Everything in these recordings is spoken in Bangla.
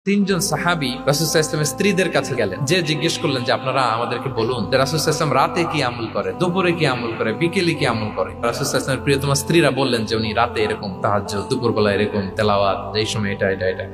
তিনজন সাহাবী রাসূল সাল্লাল্লাহু আলাইহি ওয়াসাল্লামের স্ত্রীদের কাছে গেলেন, যে জিজ্ঞেস করলেন যে আপনারা আমাদেরকে বলুন যে রাসূল সাল্লাল্লাহু আলাইহি ওয়াসাল্লাম রাতে কি আমল করে, দুপুরে কি আমল করে, বিকেলে কি আমল করে। রাসূল সাল্লাল্লাহু আলাইহি ওয়াসাল্লামের প্রিয়তমা স্ত্রীরা বললেন যে উনি রাতে এরকম তাহাজ্জুদ, দুপুরবেলা এরকম তেলাওয়াত, এই সময় এটা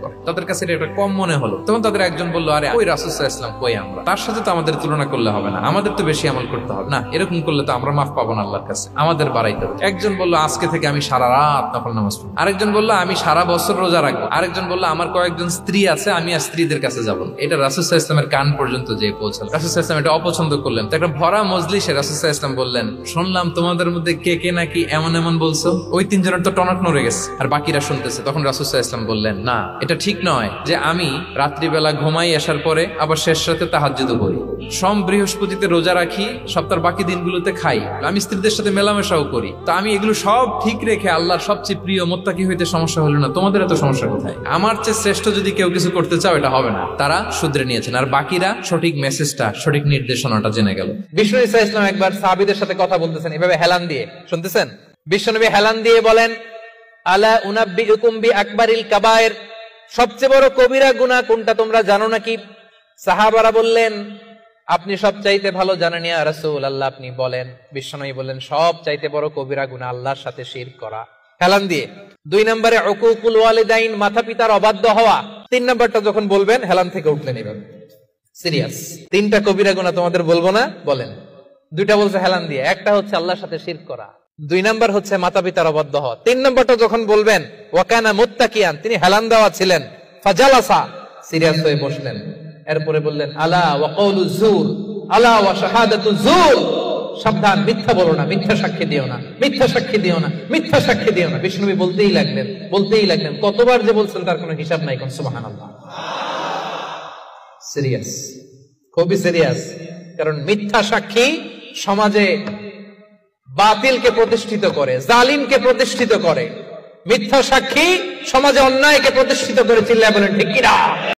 করে। তাদের কাছে এটা কম মনে হলো। তখন তাদের একজন বলল, আরে ওই রাসূল সাল্লাল্লাহু আলাইহি ওয়াসাল্লাম কই, আমরা তার সাথে তো আমাদের তুলনা করলে হবে না, আমাদের তো বেশি আমল করতে হবে না, এরকম করলে তো আমরা মাফ পাবো না আল্লাহর কাছে, আমাদের বাড়াইতে হবে। একজন বলল আজকে থেকে আমি সারা রাত নফল নামাজ পড়ব। আরেকজন বলল আমি সারা বছর রোজা রাখবো। আরেকজন বলল আমার কয়েকজন স্ত্রী আছে, আমি আর স্ত্রীদের কাছে যাব। এটা রাসূল সাল্লাল্লাহু আলাইহি ওয়াসাল্লামের কান পর্যন্ত যে পৌঁছাল। রাসূল সাল্লাল্লাহু আলাইহি ওয়াসাল্লাম এটা অপছন্দ করলেন। তো একটা ভরা মজলিসে রাসূল সাল্লাল্লাহু আলাইহি ওয়াসাল্লাম বললেন, শুনলাম তোমাদের মধ্যে কে কে নাকি এমন এমন বলছো। ওই তিনজনের তো টনক নড়ে গেছে, আর বাকিরা শুনতেছে। তখন রাসূল সাল্লাল্লাহু আলাইহি ওয়াসাল্লাম বললেন, না, এটা ঠিক নয় যে আমি রাত্রিবেলা ঘুমাই আসার পরে আবার শেষ রাতে তাহাজ্জুদ করি, সোম বৃহস্পতিতে রোজা রাখি, সপ্তাহের বাকি দিনগুলোতে খাই, আমি স্ত্রীদের সাথে মেলামেশাও করি। তো আমি এগুলো সব ঠিক রেখে আল্লাহর সবচেয়ে প্রিয় মুত্তাকি হইতে সমস্যা হলো না, তোমাদের এত সমস্যা কোথায়? আমার চেয়ে শ্রেষ্ঠ যদি কেউ কিছু করতে চাও এটা হবে না। তারা শুধরে নিয়েছেন, আর বাকিরা সঠিক মেসেজটা, সঠিক নির্দেশনাটা জেনে গেল। বিষ্ণু ঈসা ইসলাম একবার সাহাবীদের সাথে কথা বলতেছেন, এভাবে হেলান দিয়ে, শুনতেছেন? বিশ্বনবী হেলান দিয়ে বলেন, আলা উনাব্বিউকুম বিআকবারিল কাবায়ের, সবচেয়ে বড় কবিরা গুনাহ কোনটা তোমরা জানো নাকি? সাহাবারা বললেন, আপনি সব চাইতে ভালো জানেন ইয়া রাসূলুল্লাহ, আপনি বলেন। বিশ্বনবী বললেন, সব চাইতে বড় কবিরা গুনাহ আল্লাহর সাথে শিরক করা। হেলান দিয়ে। 2 নম্বরে উকুকুল ওয়ালিদাইন, মাতা পিতার অবাধ্য হওয়া। 3 নম্বরটা যখন বলবেন হেলান থেকে উঠলেন এভাবে সিরিয়াস। 3টা কবিরা গুনাহ তোমাদের বলবো না, বলেন। 2টা বলছে হেলান দিয়ে, একটা হচ্ছে আল্লাহর সাথে শিরক করা, 2 নম্বর হচ্ছে মাতা পিতার অবাধ্য হওয়া। 3 নম্বরটা যখন বলবেন, ওয়াকানা মুত্তাকিয়ান, তিনি হেলান দেওয়া ছিলেন, ফাজালাসা, সিরিয়াস হয়ে বসলেন। এরপরে বললেন, আলা ওয়া কওলু যুর, আলা ওয়া শাহাদাতু যুর, সাবধান, মিথ্যা বলো না, মিথ্যা সাক্ষী দিও না, মিথ্যা সাক্ষী দিও না, মিথ্যা সাক্ষী দিও না। বিষ্ণু নবী বলতেই লাগলেন, কতবার যে বলছেন তার কোনো হিসাব নাই। কোন সুবহানাল্লাহ। সিরিয়াস, খুবই সিরিয়াস। কারণ মিথ্যা সাক্ষী সমাজে বাতিলকে প্রতিষ্ঠিত করে, জালিমকে প্রতিষ্ঠিত করে। মিথ্যা সাক্ষী সমাজে অন্যায়কে প্রতিষ্ঠিত করে। চিল্লায় বলেন ঠিক কিনা?